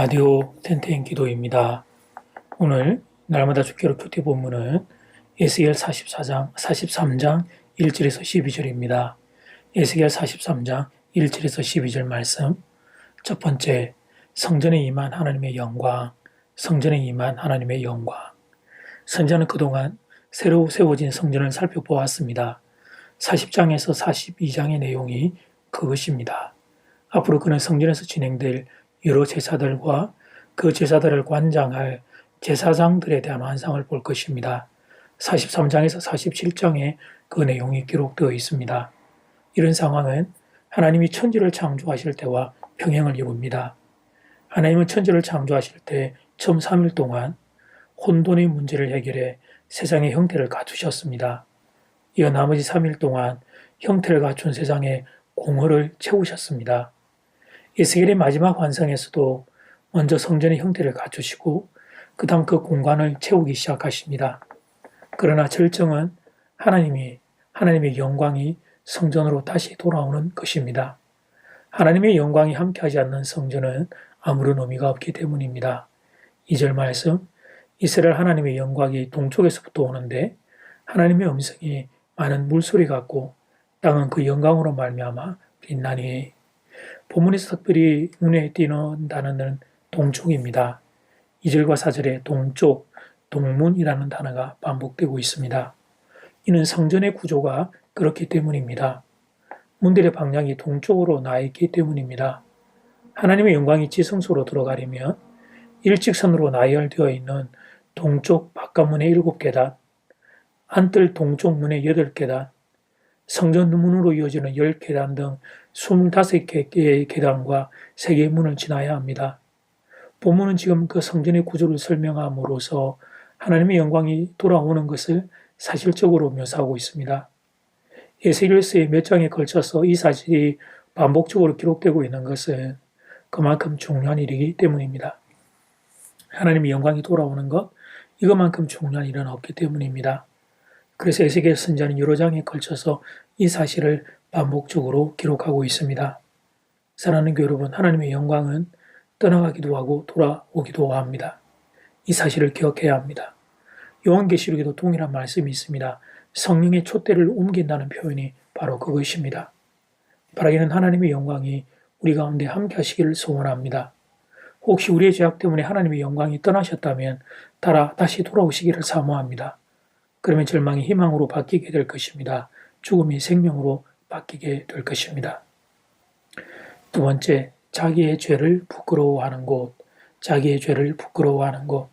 라디오 텐텐 기도입니다. 오늘 날마다 주기로 큐티 본문은 에스겔 43장 1절에서 12절입니다. 에스겔 43장 1절에서 12절 말씀. 첫 번째, 성전에 임한 하나님의 영광. 성전에 임한 하나님의 영광. 선자는 그동안 새로 세워진 성전을 살펴보았습니다. 40장에서 42장의 내용이 그것입니다. 앞으로 그는 성전에서 진행될 여러 제사들과 그 제사들을 관장할 제사장들에 대한 환상을 볼 것입니다. 43장에서 47장에 그 내용이 기록되어 있습니다. 이런 상황은 하나님이 천지를 창조하실 때와 평행을 이룹니다. 하나님은 천지를 창조하실 때 처음 3일 동안 혼돈의 문제를 해결해 세상의 형태를 갖추셨습니다. 이어 나머지 3일 동안 형태를 갖춘 세상의 공허를 채우셨습니다. 에스겔의 마지막 환상에서도 먼저 성전의 형태를 갖추시고 그 다음 그 공간을 채우기 시작하십니다. 그러나 절정은 하나님의 영광이 성전으로 다시 돌아오는 것입니다. 하나님의 영광이 함께하지 않는 성전은 아무런 의미가 없기 때문입니다. 2절 말씀, 이스라엘 하나님의 영광이 동쪽에서부터 오는데 하나님의 음성이 많은 물소리 같고 땅은 그 영광으로 말미암아 빛나니. 본문에서 특별히 눈에 띄는 단어는 동쪽입니다. 2절과 4절에 동쪽, 동문이라는 단어가 반복되고 있습니다. 이는 성전의 구조가 그렇기 때문입니다. 문들의 방향이 동쪽으로 나 있기 때문입니다. 하나님의 영광이 지성소로 들어가려면 일직선으로 나열되어 있는 동쪽 바깥문의 7계단, 안뜰 동쪽 문의 8계단, 성전 문으로 이어지는 10계단 등 25개의 계단과 3개의 문을 지나야 합니다. 본문은 지금 그 성전의 구조를 설명함으로써 하나님의 영광이 돌아오는 것을 사실적으로 묘사하고 있습니다. 에스겔서의 몇 장에 걸쳐서 이 사실이 반복적으로 기록되고 있는 것은 그만큼 중요한 일이기 때문입니다. 하나님의 영광이 돌아오는 것, 이것만큼 중요한 일은 없기 때문입니다. 그래서 에스겔 선자는 여러 장에 걸쳐서 이 사실을 반복적으로 기록하고 있습니다. 사랑하는 교회 여러분, 하나님의 영광은 떠나가기도 하고 돌아오기도 합니다. 이 사실을 기억해야 합니다. 요한계시록에도 동일한 말씀이 있습니다. 성령의 촛대를 옮긴다는 표현이 바로 그것입니다. 바라기는 하나님의 영광이 우리 가운데 함께 하시기를 소원합니다. 혹시 우리의 죄악 때문에 하나님의 영광이 떠나셨다면 다시 돌아오시기를 사모합니다. 그러면 절망이 희망으로 바뀌게 될 것입니다. 죽음이 생명으로 바뀌게 될 것입니다. 두 번째, 자기의 죄를 부끄러워하는 곳. 자기의 죄를 부끄러워하는 곳.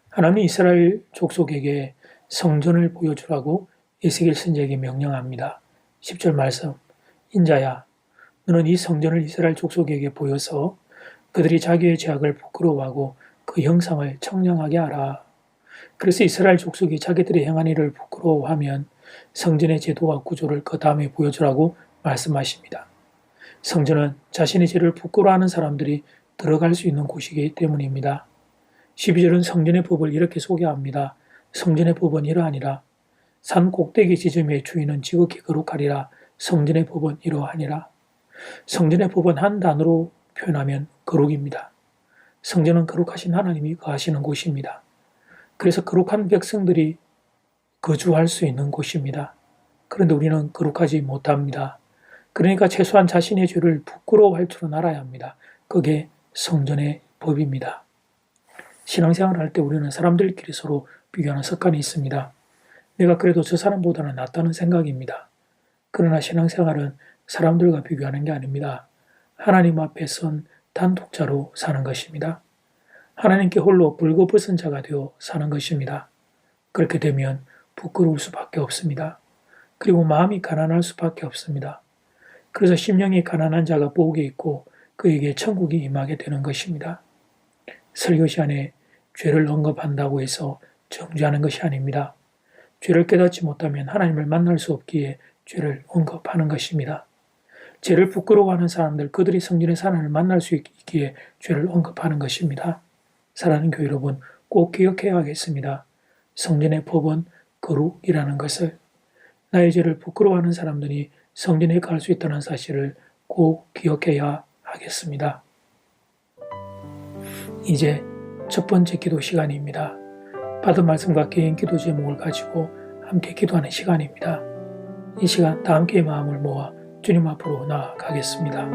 하나님이 이스라엘 족속에게 성전을 보여주라고 에스겔 선지자에게 명령합니다. 10절 말씀, 인자야, 너는 이 성전을 이스라엘 족속에게 보여서 그들이 자기의 죄악을 부끄러워하고 그 형상을 청량하게 하라. 그래서 이스라엘 족속이 자기들의 행한 일을 부끄러워하면 성전의 제도와 구조를 그 다음에 보여주라고 말씀하십니다. 성전은 자신의 죄를 부끄러워하는 사람들이 들어갈 수 있는 곳이기 때문입니다. 12절은 성전의 법을 이렇게 소개합니다. 성전의 법은 이러하니라. 산 꼭대기 지점의 주인은 지극히 거룩하리라. 성전의 법은 이러하니라. 성전의 법은 한 단어로 표현하면 거룩입니다. 성전은 거룩하신 하나님이 거하시는 곳입니다. 그래서 거룩한 백성들이 거주할 수 있는 곳입니다. 그런데 우리는 거룩하지 못합니다. 그러니까 최소한 자신의 죄를 부끄러워할 줄은 알아야 합니다. 그게 성전의 법입니다. 신앙생활을 할 때 우리는 사람들끼리 서로 비교하는 습관이 있습니다. 내가 그래도 저 사람보다는 낫다는 생각입니다. 그러나 신앙생활은 사람들과 비교하는 게 아닙니다. 하나님 앞에 선 단독자로 사는 것입니다. 하나님께 홀로 벌거벗은 자가 되어 사는 것입니다. 그렇게 되면 부끄러울 수밖에 없습니다. 그리고 마음이 가난할 수밖에 없습니다. 그래서 심령이 가난한 자가 복이 있고 그에게 천국이 임하게 되는 것입니다. 설교 시간에 죄를 언급한다고 해서 정죄하는 것이 아닙니다. 죄를 깨닫지 못하면 하나님을 만날 수 없기에 죄를 언급하는 것입니다. 죄를 부끄러워하는 사람들, 그들이 성전의 하나님을 만날 수 있기에 죄를 언급하는 것입니다. 사랑하는 교회 여러분, 꼭 기억해야겠습니다. 성전의 법은 거룩이라는 것을, 나의 죄를 부끄러워하는 사람들이 성전에 갈 수 있다는 사실을 꼭 기억해야 하겠습니다. 이제 첫 번째 기도 시간입니다. 받은 말씀과 개인 기도 제목을 가지고 함께 기도하는 시간입니다. 이 시간 다 함께 마음을 모아 주님 앞으로 나아가겠습니다.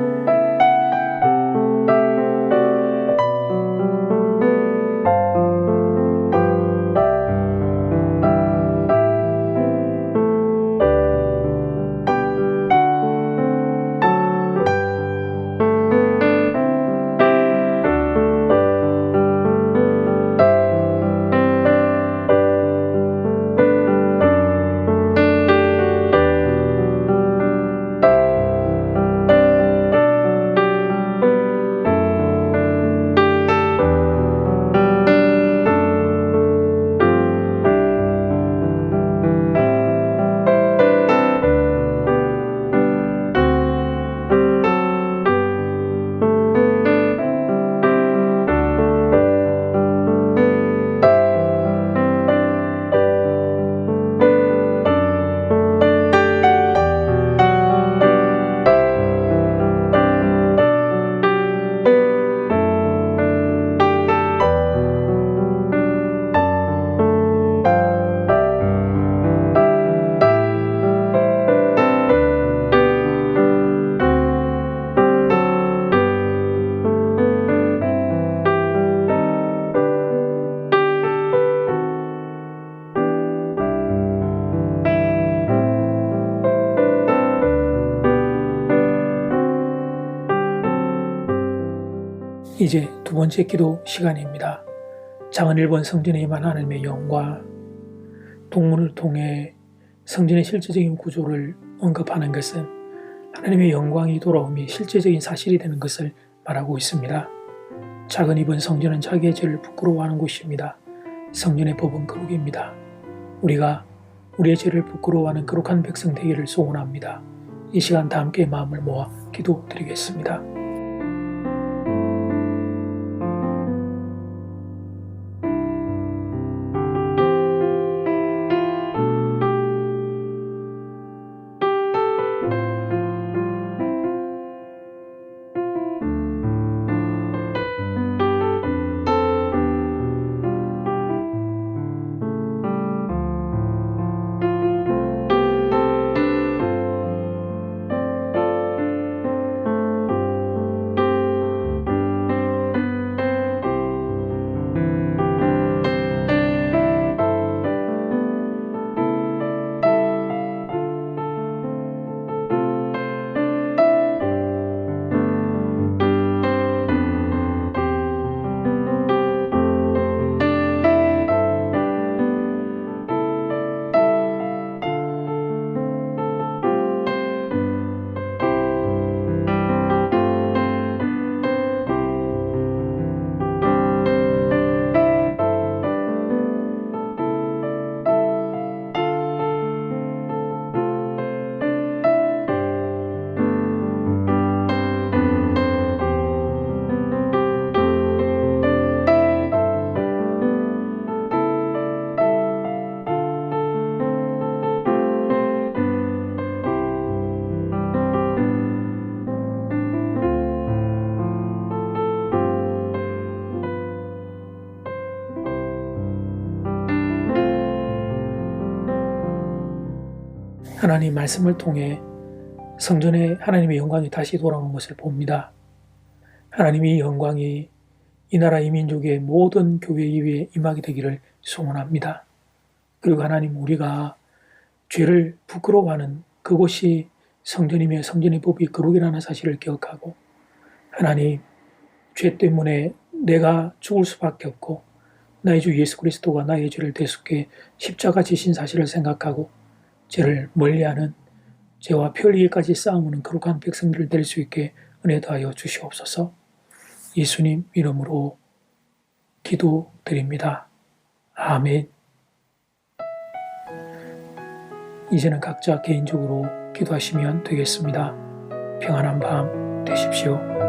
이제 두 번째 기도 시간입니다. 장은 1번 성전에 임한 하나님의 영광. 동문을 통해 성전의 실제적인 구조를 언급하는 것은 하나님의 영광이 돌아옴이 실제적인 사실이 되는 것을 말하고 있습니다. 작은 2번 성전은 자기의 죄를 부끄러워하는 곳입니다. 성전의 법은 거룩입니다. 우리가 우리의 죄를 부끄러워하는 거룩한 백성 되기를 소원합니다. 이 시간 다 함께 마음을 모아 기도드리겠습니다. 하나님 말씀을 통해 성전에 하나님의 영광이 다시 돌아오는 것을 봅니다. 하나님의 영광이 이 나라 이 민족의 모든 교회 위에 임하게 되기를 소원합니다. 그리고 하나님, 우리가 죄를 부끄러워하는 그곳이 성전이며 성전의 법이 거룩이라는 사실을 기억하고, 하나님, 죄 때문에 내가 죽을 수밖에 없고 나의 주 예수 그리스도가 나의 죄를 대속해 십자가 지신 사실을 생각하고 죄를 멀리하는, 죄와 피 흘리기까지 싸우는 거룩한 백성들을 될 수 있게 은혜 더하여 주시옵소서. 예수님 이름으로 기도드립니다. 아멘. 이제는 각자 개인적으로 기도하시면 되겠습니다. 평안한 밤 되십시오.